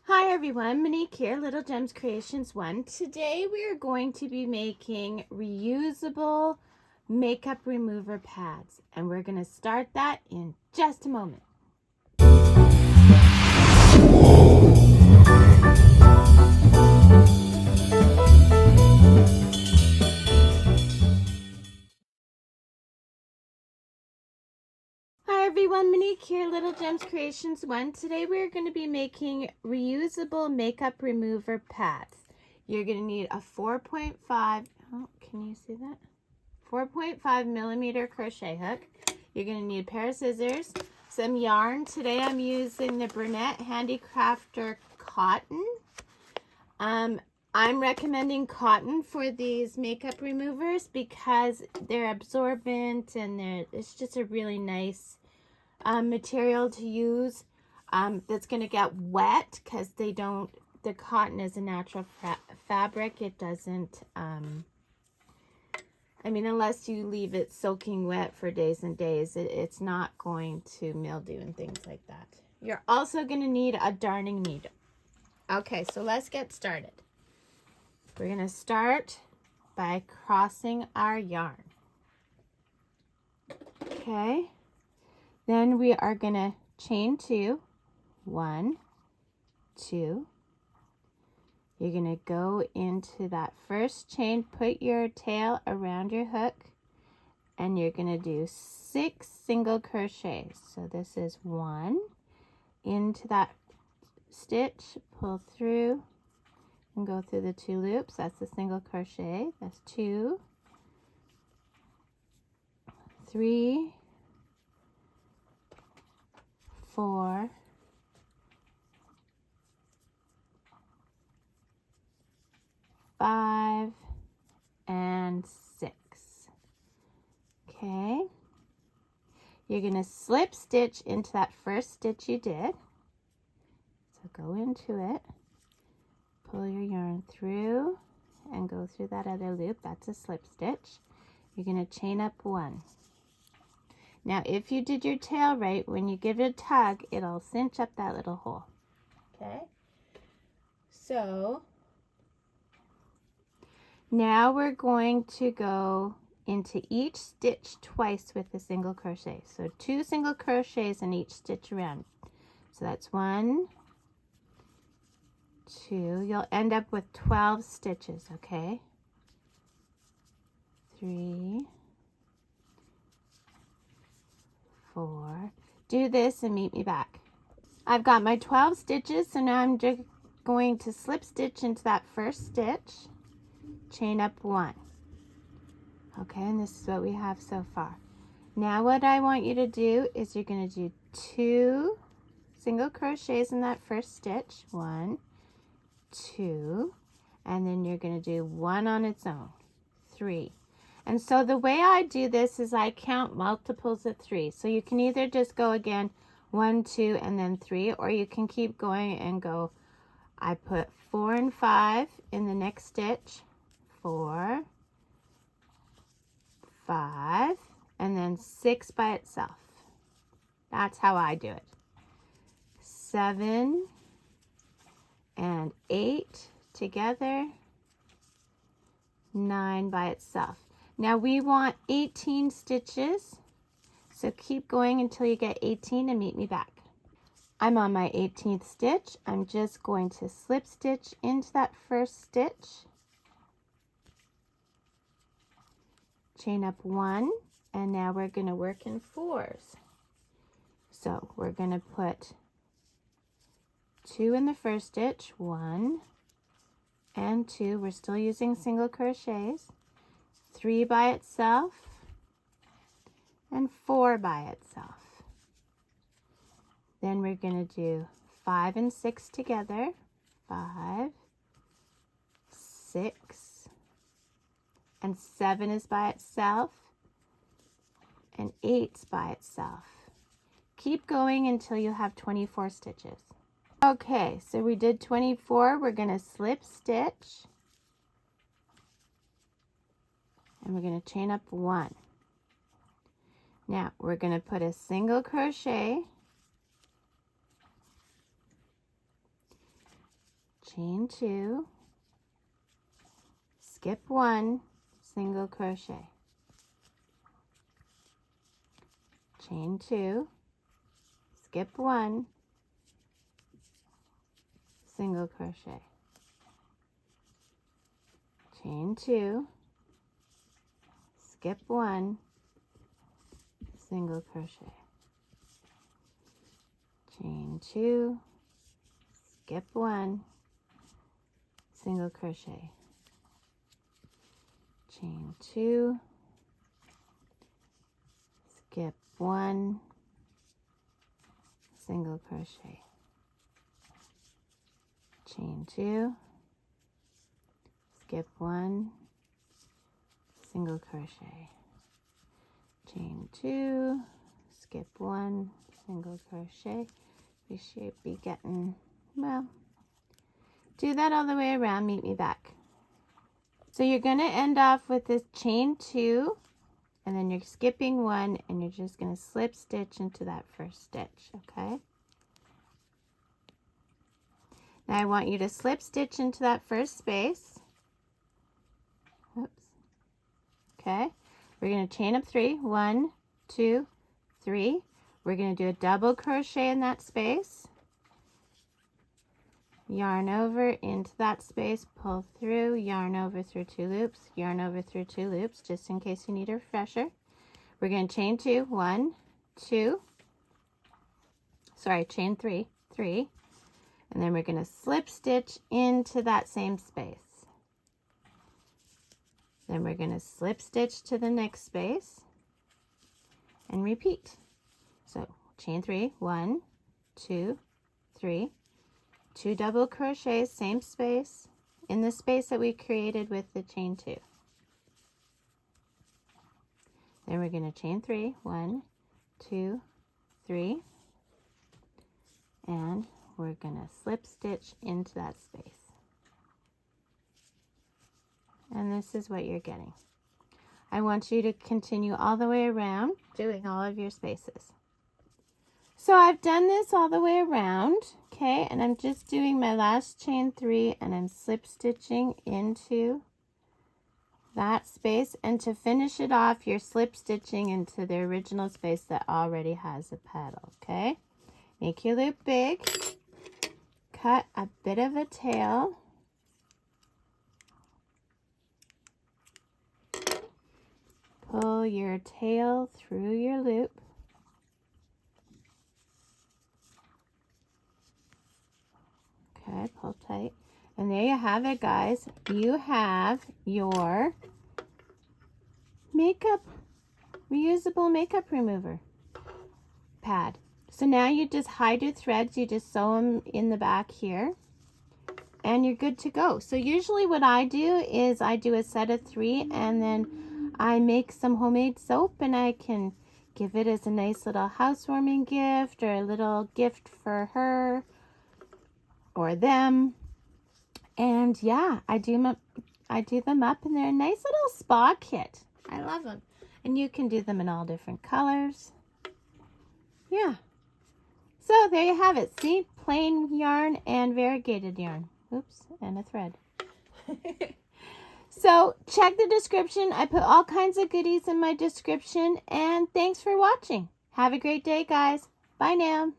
Hi everyone, Monique here, Little Gems Creations 1. Today we are going to be making reusable makeup remover pads, and we're going to start that in just a moment. Hi everyone, Monique here, Little Gems Creations 1. Today we are going to be making reusable makeup remover pads. You're going to need a 4.5, can you see that? 4.5 millimeter crochet hook. You're going to need a pair of scissors, some yarn. Today I'm using the Bernat Handicrafter cotton. I'm recommending cotton for these makeup removers because they're absorbent and it's just a really nice material to use that's going to get wet because the cotton is a natural fabric. It doesn't, unless you leave it soaking wet for days and days, it's not going to mildew and things like that. You're also going to need a darning needle. Okay, so let's get started. We're going to start by crossing our yarn. Okay, then we are going to chain 2, 1, 2. You're going to go into that first chain, put your tail around your hook, and you're going to do 6 single crochets. So this is 1 into that stitch, pull through and go through the 2 loops. That's a single crochet. That's 2, 3, 4, 5, and 6. Okay, you're going to slip stitch into that first stitch you did. So go into it, pull your yarn through and go through that other loop. That's a slip stitch. You're going to chain up 1. Now if you did your tail right, when you give it a tug, it'll cinch up that little hole. Okay, so now we're going to go into each stitch twice with a single crochet. So 2 single crochets in each stitch around. So that's 1, 2. You'll end up with 12 stitches, okay? 3, 4. Do this and meet me back. I've got my 12 stitches, so now I'm just going to slip stitch into that first stitch, chain up 1. Okay, and this is what we have so far. Now what I want you to do is you're going to do 2 single crochets in that first stitch, 1, 2, and then you're going to do 1 on its own, 3. And so the way I do this is I count multiples of 3. So you can either just go again 1, 2, and then 3, or you can keep going and go, I put 4 and 5 in the next stitch, 4, 5, and then 6 by itself. That's how I do it. 7 and 8 together, 9 by itself. Now we want 18 stitches, so keep going until you get 18 and meet me back. I'm on my 18th stitch. I'm just going to slip stitch into that first stitch, chain up 1, and now we're going to work in 4s. So we're going to put 2 in the first stitch, 1 and 2. We're still using single crochets. 3 by itself and 4 by itself. Then we're going to do 5 and 6 together, 5, 6, and 7 is by itself, and 8's by itself. Keep going until you have 24 stitches. Okay, so we did 24. We're going to slip stitch, and we're going to chain up 1. Now we're going to put a single crochet chain 2, skip 1, single crochet, chain 2, skip 1, single crochet, chain 2, skip 1, single crochet, chain 2, skip 1, single crochet, chain 2, skip 1, single crochet, chain 2, skip 1, single crochet, chain 2, skip 1, single crochet. We should be getting, well, do that all the way around, meet me back. So you're going to end off with this chain 2, and then you're skipping 1, and you're just going to slip stitch into that first stitch, okay? Now I want you to slip stitch into that first space. Oops. Okay. We're going to chain up 3. 1, 2, 3. We're going to do a double crochet in that space. Yarn over into that space, pull through, yarn over through 2 loops, yarn over through 2 loops, just in case you need a refresher. We're going to chain 2, 1, 2, sorry, chain 3, 3, and then we're going to slip stitch into that same space. Then we're going to slip stitch to the next space and repeat. So chain 3, 1, 2, 3, 2 double crochets, same space, in the space that we created with the chain 2. Then we're going to chain 3, 1, 2, 3, and we're going to slip stitch into that space. And this is what you're getting. I want you to continue all the way around, doing all of your spaces. So I've done this all the way around, okay, and I'm just doing my last chain 3, and I'm slip stitching into that space, and to finish it off, you're slip stitching into the original space that already has a petal, okay? Make your loop big, cut a bit of a tail, pull your tail through your loop, okay, pull tight, and there you have it, guys. You have your reusable makeup remover pad. So now you just hide your threads, you just sew them in the back here, and you're good to go. So usually what I do is I do a set of 3, and then I make some homemade soap, and I can give it as a nice little housewarming gift or a little gift for her or them. And yeah, I do them up, and they're a nice little spa kit. I love them. And you can do them in all different colors. Yeah. So there you have it. See, plain yarn and variegated yarn. Oops, and a thread. So check the description. I put all kinds of goodies in my description. And thanks for watching. Have a great day, guys. Bye now.